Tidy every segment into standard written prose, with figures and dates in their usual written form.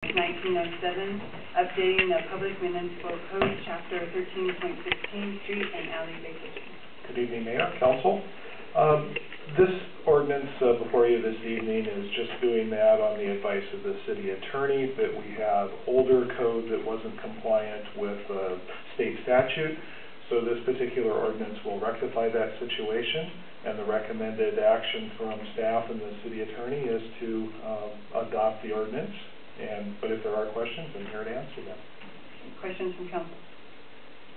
1907, updating the Public Municipal Code, Chapter 13.16, Street and Alley Vacations. Good evening, Mayor, Council. This ordinance before you this evening is just doing that on the advice of the city attorney, that we have older code that wasn't compliant with state statute. So this particular ordinance will rectify that situation, and the recommended action from staff and the city attorney is to adopt the ordinance. But if there are questions, I'm here to answer them. Questions from council?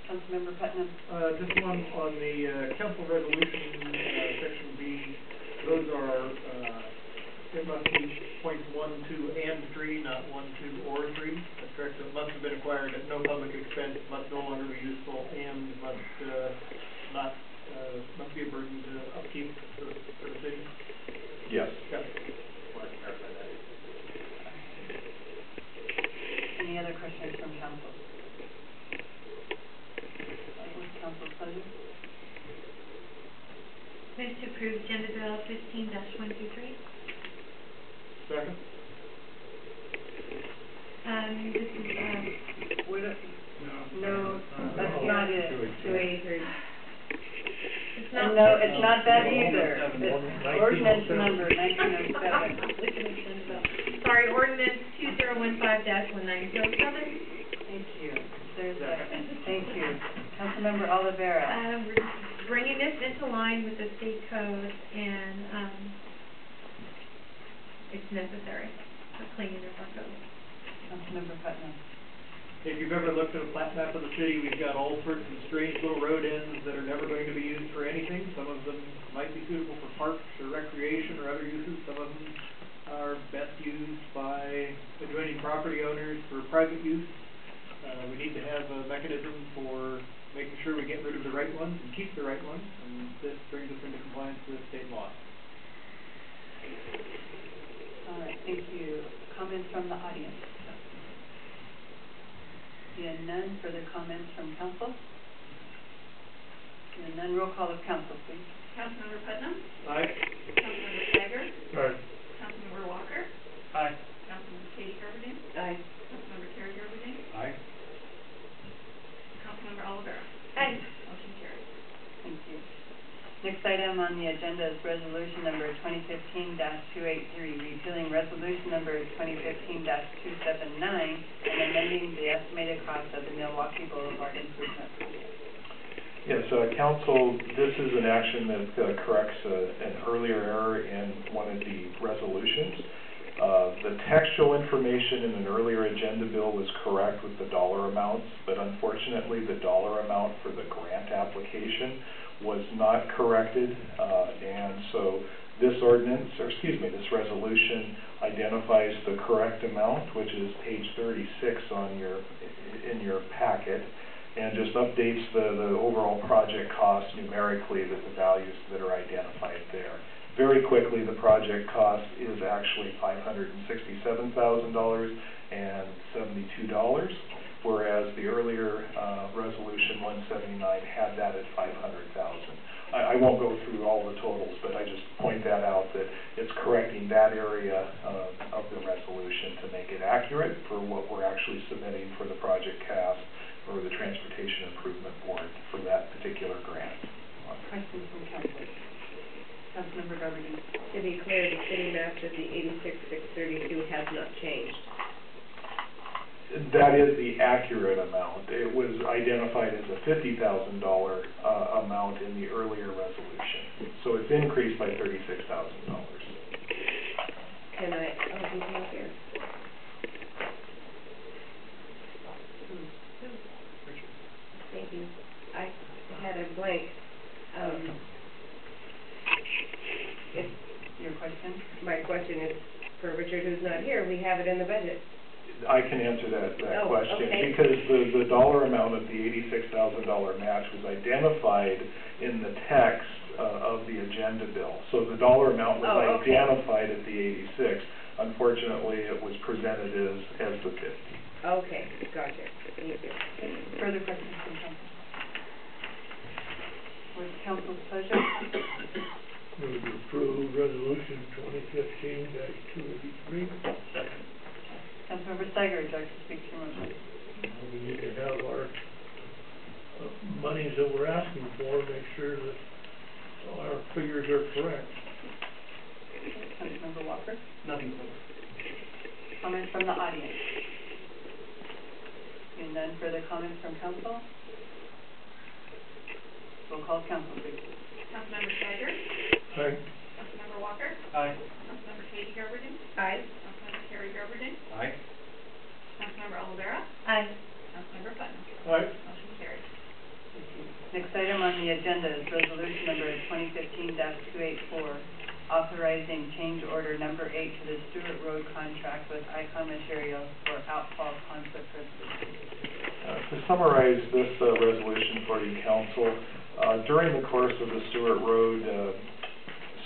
Councilmember Putnam. Just one on the council resolution, section B. Those are, it must be points 1, 2, and 3, not 1, 2, or 3. That's correct. So it must have been acquired at no public expense, must no longer be useful, and must be a burden to upkeep for the city. Yes. Got it. Want to clarify that. Any other questions from council? What's council's pleasure? Move to approve Agenda Bill 15-123. Second. This is, no, that's not it. 283. It's not. No, it's not that either. It's ordinance number 1907. Sorry, ordinance 2015-1907. Thank you. There's a second. Thank you. Councilmember Oliveira. We're just bringing this into line with the state code, and it's necessary for cleaning up our code. Councilmember Putnam. If you've ever looked at a plat map of the city, we've got all sorts of strange little road ends that are never going to be used for anything. Some of them might be suitable for parks or recreation or other uses. Some of them are best used by adjoining property owners for private use. We need to have a mechanism for making sure we get rid of the right ones and keep the right ones, and this brings us into compliance with state law. All right, thank you. Comments from the audience? Seeing none, further comments from council? Seeing none, roll call of council, please. Councilmember Putnam? Aye. Councilmember Stagger? Aye. Councilmember Walker? Aye. Councilmember Katie Garberding? Aye. Councilmember Terry Garberding? Aye. Councilmember Oliveira? Aye. Motion carries. Thank you. Next item on the agenda is resolution number 2015-283, repealing resolution number 2015-279, and amending the estimated cost of the Milwaukee Boulevard Improvement Project. Yes, Council, this is an action that corrects an earlier error in one of the resolutions. The textual information in an earlier agenda bill was correct with the dollar amounts, but unfortunately the dollar amount for the grant application was not corrected, and so this this resolution identifies the correct amount, which is page 36 in your packet, and just updates the overall project cost numerically with the values that are identified there. Very quickly, the project cost is actually $567,000 and $72, whereas the earlier resolution 179 had that at $500,000. I won't go through all the totals, but I just point that out that it's correcting that area of the resolution to make it accurate for what we're actually submitting for the project CAS or the Transportation Improvement Board for that particular grant. Questions from council? Councilmember Garberding. To be clear, the city map of the 86,632 has not changed. That is the accurate amount. It was identified as a $50,000 amount in the earlier resolution. So it's increased by $36,000. Can I, he's not here. Thank you. I had a blank. Your question? My question is for Richard, who's not here. We have it in the budget. I can answer that question, okay. because the dollar amount of the $86,000 match was identified in the text of the agenda bill. So the dollar amount was identified at the 86. Unfortunately, it was presented as the 50. Okay, gotcha. Thank you. Further questions from council? What's council's pleasure? Move to approve resolution 2015-283. Councilmember Steiger, would you like to speak to your motion? We need to have our monies that we're asking for, make sure that our figures are correct. Councilmember Walker? Nothing further. Comments from the audience? Seeing none further comments from council? Roll call council, please. Councilmember Steiger? Aye. Councilmember Walker? Aye. Councilmember Katie Garberding? Aye. Councilmember Terry Garberding? Aye. Councilmember Olivera? Aye. Councilmember Putnam? Aye. Motion carries. Next item on the agenda is resolution number 2015-284, authorizing change order number 8 to the Stewart Road contract with Icon Materials for outfall conflict resolution. To summarize this resolution for you, council, during the course of the Stewart Road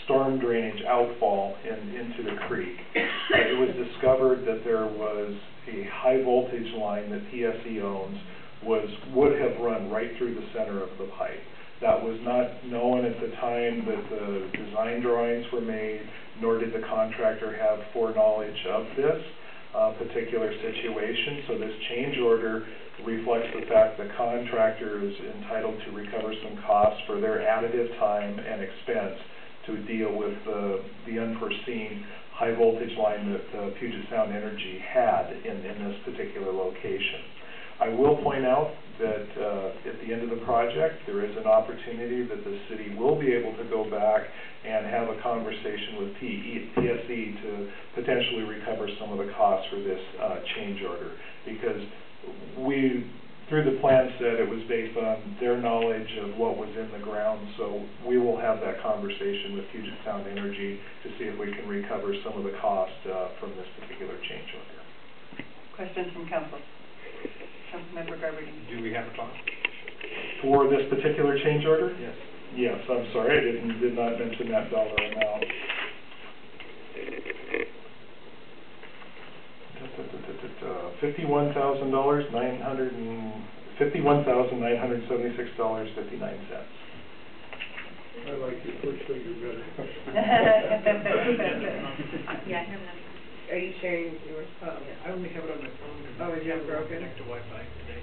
storm drainage outfall into the creek, it was discovered that there was a high voltage line that P.C.S. owns would have run right through the center of the pipe. That was not known at the time that the design drawings were made, nor did the contractor have foreknowledge of this particular situation. So this change order reflects the fact the contractor is entitled to recover some costs for their additive time and expense to deal with the unforeseen high voltage line that Puget Sound Energy had in this particular location. I will point out that at the end of the project, there is an opportunity that the city will be able to go back and have a conversation with PSE to potentially recover some of the costs for this change order, because through the plan set, it was based on their knowledge of what was in the ground, so we will have that conversation with Puget Sound Energy to see if we can recover some of the cost from this particular change order. Questions from council? Councilmember Garberding. Do we have a cost? For this particular change order? Yes. Yes, I'm sorry, I did not mention that dollar amount. $51,976.59. I like your first figure better. Yeah, I have enough. Are you sharing yours? Oh, yeah. I only have it on my phone. Oh, is yours broken? Connect to Wi-Fi today.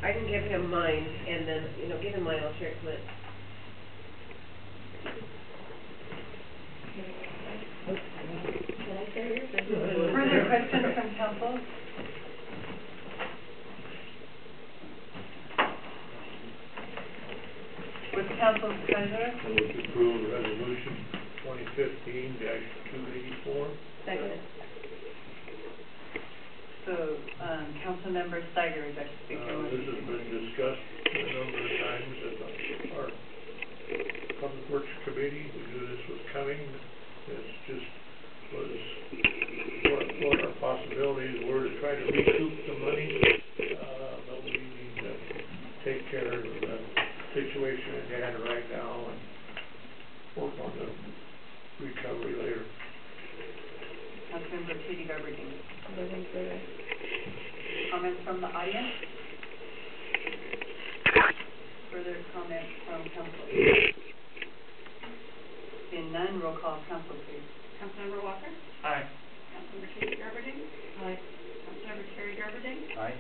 I can give him mine, and then, give him mine, I'll share Clint. Further questions from council? What's council's pleasure? I would approve resolution 2015-284. Second. So, Councilmember Steiger, would you like to speak to your This motion? has been discussed a number of times at our Public Works Committee. We knew this was coming. This just was what our possibilities were to try to recoup the money, but we need to take care of the situation at hand right now and work on the recovery later. Councilmember Katie Garberding. Nothing further. Comments from the audience? Further comments from council? Seeing none, roll call council, please. Councilmember Walker? Aye. Councilmember Katie Garberding? Aye. Councilmember Terry Garberding? Aye.